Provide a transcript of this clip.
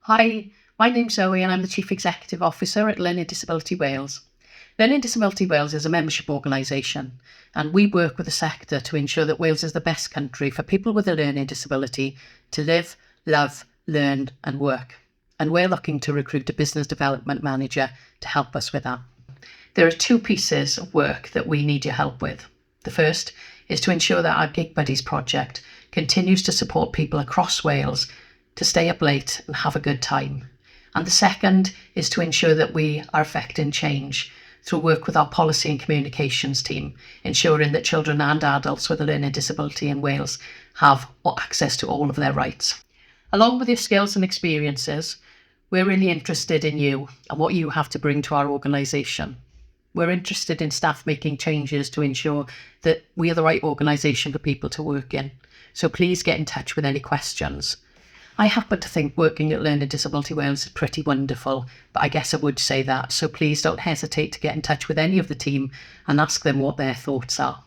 Hi, my name's Zoe and I'm the Chief Executive Officer at Learning Disability Wales. Learning Disability Wales is a membership organisation and we work with the sector to ensure that Wales is the best country for people with a learning disability to live, love, learn and work. And we're looking to recruit a business development manager to help us with that. There are two pieces of work that we need your help with. The first is to ensure that our Gig Buddies project continues to support people across Wales to stay up late and have a good time. And the second is to ensure that we are affecting change through work with our policy and communications team, ensuring that children and adults with a learning disability in Wales have access to all of their rights. Along with your skills and experiences, we're really interested in you and what you have to bring to our organisation. We're interested in staff making changes to ensure that we are the right organisation for people to work in. So please get in touch with any questions. I happen to think working at Learning Disability Wales is pretty wonderful, but I guess I would say that. So please don't hesitate to get in touch with any of the team and ask them what their thoughts are.